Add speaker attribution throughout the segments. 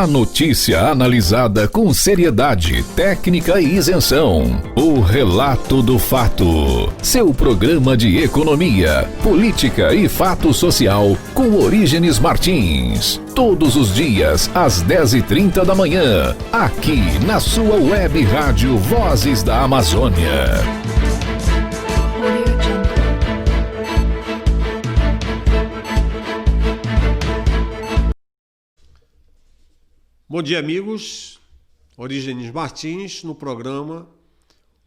Speaker 1: A notícia analisada com seriedade, técnica e isenção. O Relato do Fato. Seu programa de economia, política e fato social com Orígenes Martins. Todos os dias, às 10h30 da manhã. Aqui na sua web rádio Vozes da Amazônia.
Speaker 2: Bom dia, amigos. Orígenes Martins no programa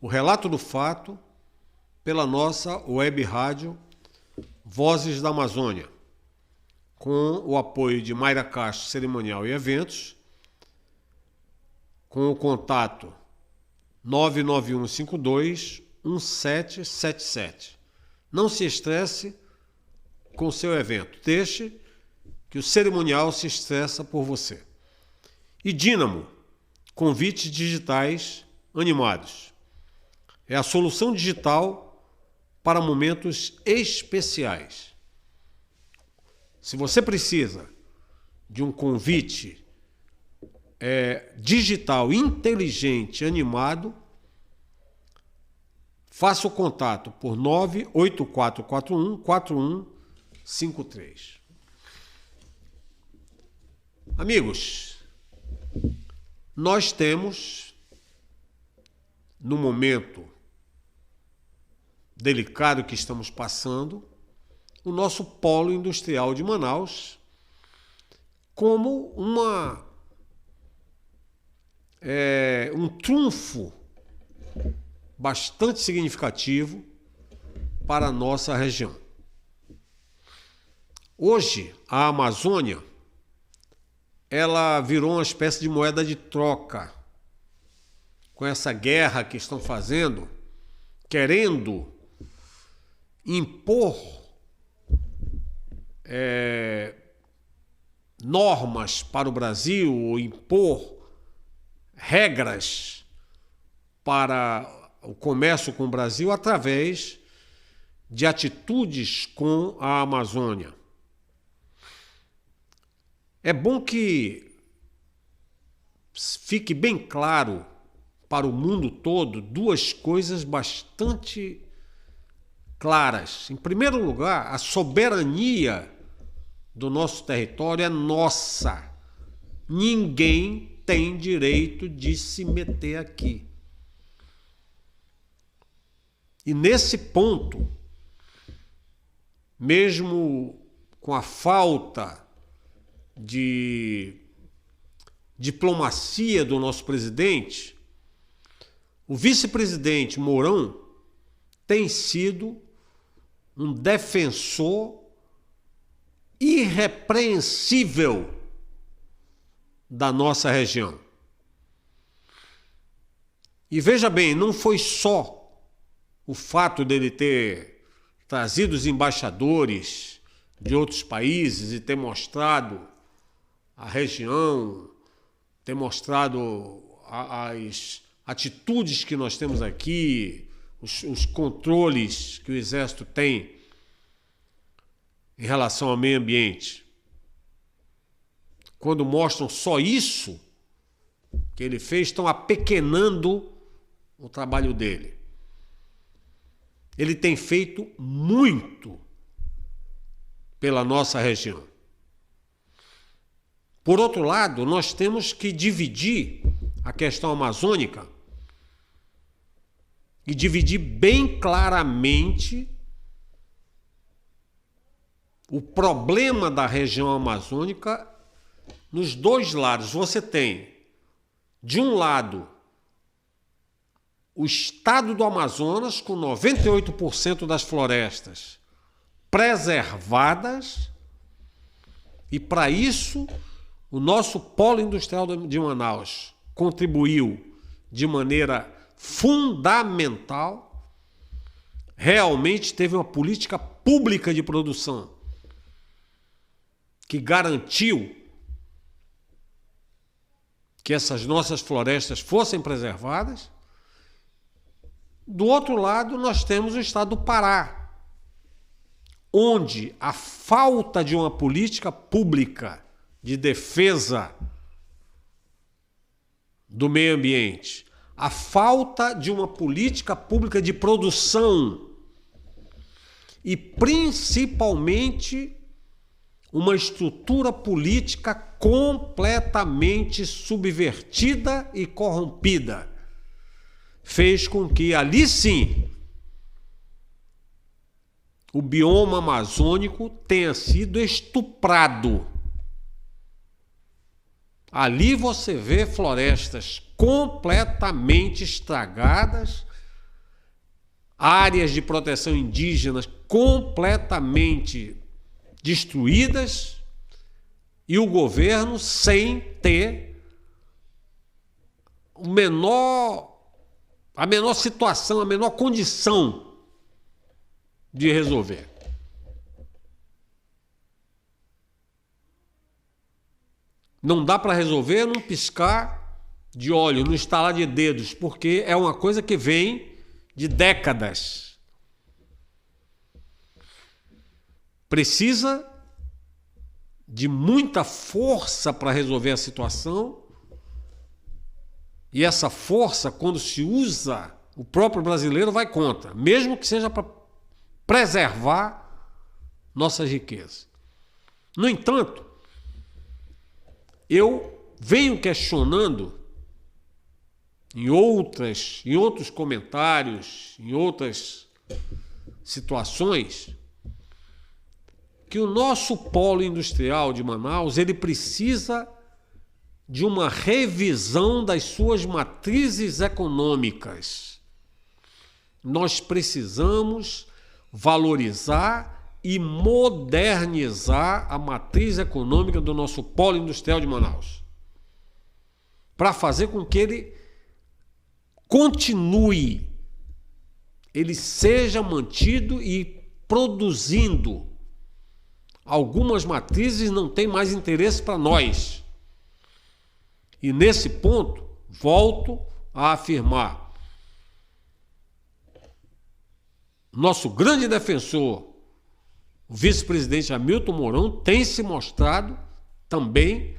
Speaker 2: O Relato do Fato pela nossa web rádio Vozes da Amazônia, com o apoio de Mayra Castro Cerimonial e Eventos, com o contato 991521777. Não se estresse com seu evento, deixe que o cerimonial se estressa por você. E Dínamo, convites digitais animados. É a solução digital para momentos especiais. Se você precisa de um convite digital, inteligente, animado, faça o contato por 98441-4153. Amigos, nós temos, no momento delicado que estamos passando, o nosso polo industrial de Manaus como um trunfo bastante significativo para a nossa região. Hoje, a Amazônia ela virou uma espécie de moeda de troca com essa guerra que estão fazendo, querendo impor normas para o Brasil, ou impor regras para o comércio com o Brasil através de atitudes com a Amazônia. É bom que fique bem claro para o mundo todo duas coisas bastante claras. Em primeiro lugar, a soberania do nosso território é nossa. Ninguém tem direito de se meter aqui. E nesse ponto, mesmo com a falta de diplomacia do nosso presidente, o vice-presidente Mourão tem sido um defensor irrepreensível da nossa região. E veja bem, não foi só o fato dele ter trazido os embaixadores de outros países e ter mostrado a região, ter mostrado as atitudes que nós temos aqui, os controles que o Exército tem em relação ao meio ambiente. Quando mostram só isso que ele fez, estão apequenando o trabalho dele. Ele tem feito muito pela nossa região. Por outro lado, nós temos que dividir a questão amazônica e dividir bem claramente o problema da região amazônica nos dois lados. Você tem, de um lado, o estado do Amazonas com 98% das florestas preservadas, e para isso o nosso polo industrial de Manaus contribuiu de maneira fundamental, realmente teve uma política pública de produção que garantiu que essas nossas florestas fossem preservadas. Do outro lado, nós temos o estado do Pará, onde a falta de uma política pública de defesa do meio ambiente, a falta de uma política pública de produção e, principalmente, uma estrutura política completamente subvertida e corrompida, fez com que ali sim o bioma amazônico tenha sido estuprado. Ali você vê florestas completamente estragadas, áreas de proteção indígenas completamente destruídas e o governo sem ter a menor situação, a menor condição de resolver. Não dá para resolver num piscar de olho, num estalar de dedos, porque é uma coisa que vem de décadas. Precisa de muita força para resolver a situação, e essa força, quando se usa, o próprio brasileiro vai contra, mesmo que seja para preservar nossas riquezas. No entanto, eu venho questionando em outros comentários, em outras situações, que o nosso polo industrial de Manaus, ele precisa de uma revisão das suas matrizes econômicas. Nós precisamos valorizar e modernizar a matriz econômica do nosso polo industrial de Manaus, para fazer com que ele continue, ele seja mantido e produzindo. Algumas matrizes não têm mais interesse para nós. E nesse ponto, volto a afirmar, nosso grande defensor, o vice-presidente Hamilton Mourão, tem se mostrado também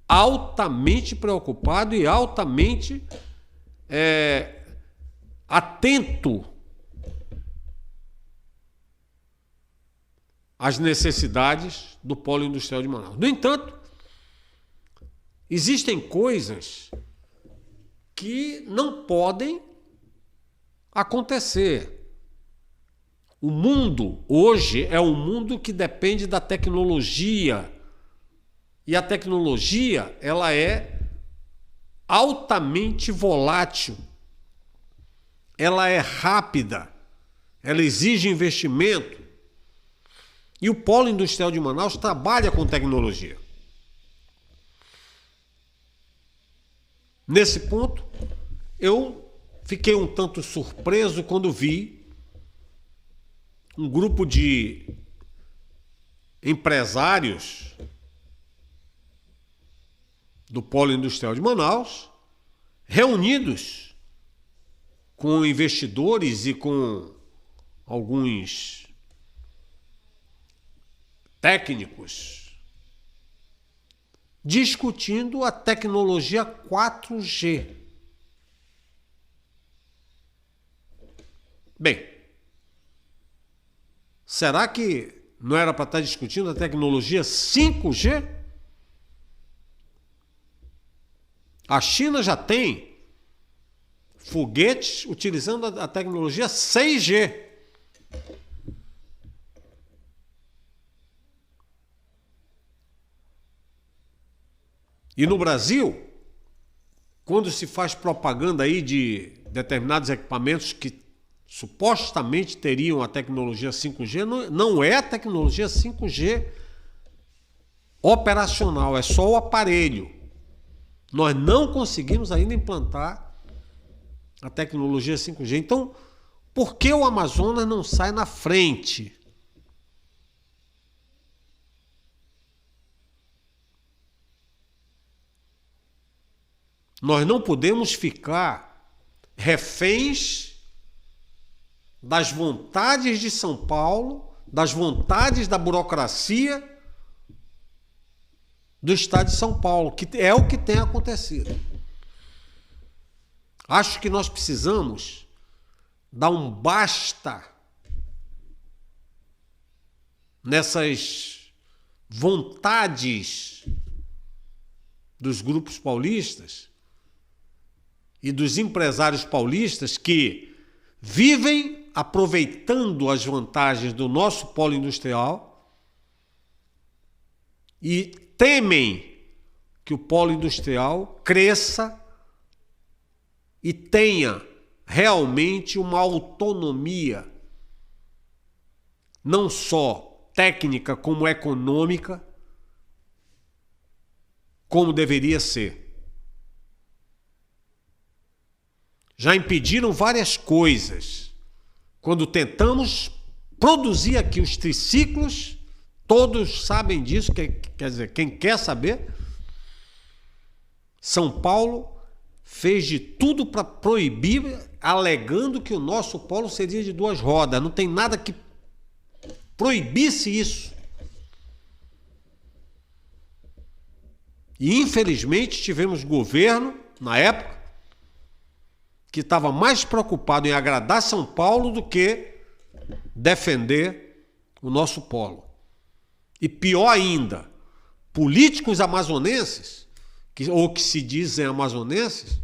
Speaker 2: altamente preocupado e altamente atento às necessidades do polo industrial de Manaus. No entanto, existem coisas que não podem acontecer. O mundo hoje é um mundo que depende da tecnologia. E a tecnologia, ela é altamente volátil. Ela é rápida. Ela exige investimento. E o polo industrial de Manaus trabalha com tecnologia. Nesse ponto, eu fiquei um tanto surpreso quando vi um grupo de empresários do polo industrial de Manaus reunidos com investidores e com alguns técnicos discutindo a tecnologia 4G. Bem, será que não era para estar discutindo a tecnologia 5G? A China já tem foguetes utilizando a tecnologia 6G. E no Brasil, quando se faz propaganda aí de determinados equipamentos que supostamente teriam a tecnologia 5G, não é a tecnologia 5G operacional, é só o aparelho. Nós não conseguimos ainda implantar a tecnologia 5G. Então, por que o Amazonas não sai na frente? Nós não podemos ficar reféns das vontades de São Paulo, das vontades da burocracia do Estado de São Paulo, que é o que tem acontecido. Acho que nós precisamos dar um basta nessas vontades dos grupos paulistas e dos empresários paulistas que vivem aproveitando as vantagens do nosso polo industrial e temem que o polo industrial cresça e tenha realmente uma autonomia, não só técnica como econômica, como deveria ser. Já impediram várias coisas. Quando tentamos produzir aqui os triciclos, todos sabem disso, quer dizer, quem quer saber, São Paulo fez de tudo para proibir, alegando que o nosso polo seria de 2 rodas. Não tem nada que proibisse isso. E infelizmente tivemos governo, na época, que estava mais preocupado em agradar São Paulo do que defender o nosso polo. E pior ainda, políticos amazonenses, ou que se dizem amazonenses,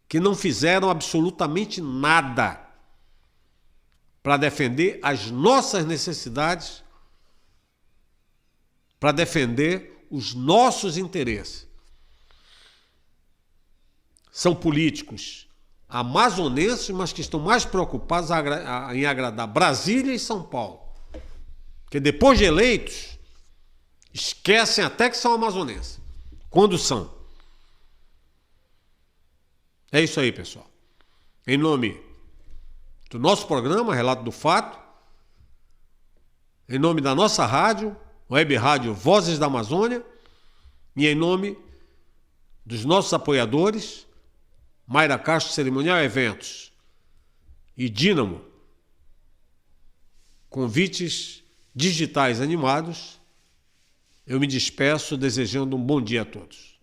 Speaker 2: que não fizeram absolutamente nada para defender as nossas necessidades, para defender os nossos interesses. São políticos amazonenses, mas que estão mais preocupados em agradar Brasília e São Paulo. Porque depois de eleitos, esquecem até que são amazonenses. Quando são. É isso aí, pessoal. Em nome do nosso programa, Relato do Fato, em nome da nossa rádio, Web Rádio Vozes da Amazônia, e em nome dos nossos apoiadores, Mayra Castro Cerimonial Eventos e Dínamo, convites digitais animados, eu me despeço desejando um bom dia a todos.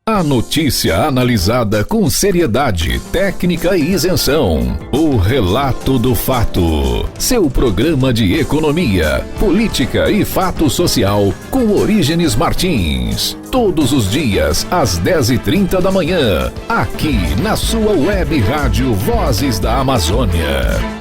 Speaker 1: A notícia analisada com seriedade, técnica e isenção. O Relato do Fato. Seu programa de economia, política e fato social com Orígenes Martins. Todos os dias, às 10h30 da manhã. Aqui na sua Web Rádio Vozes da Amazônia.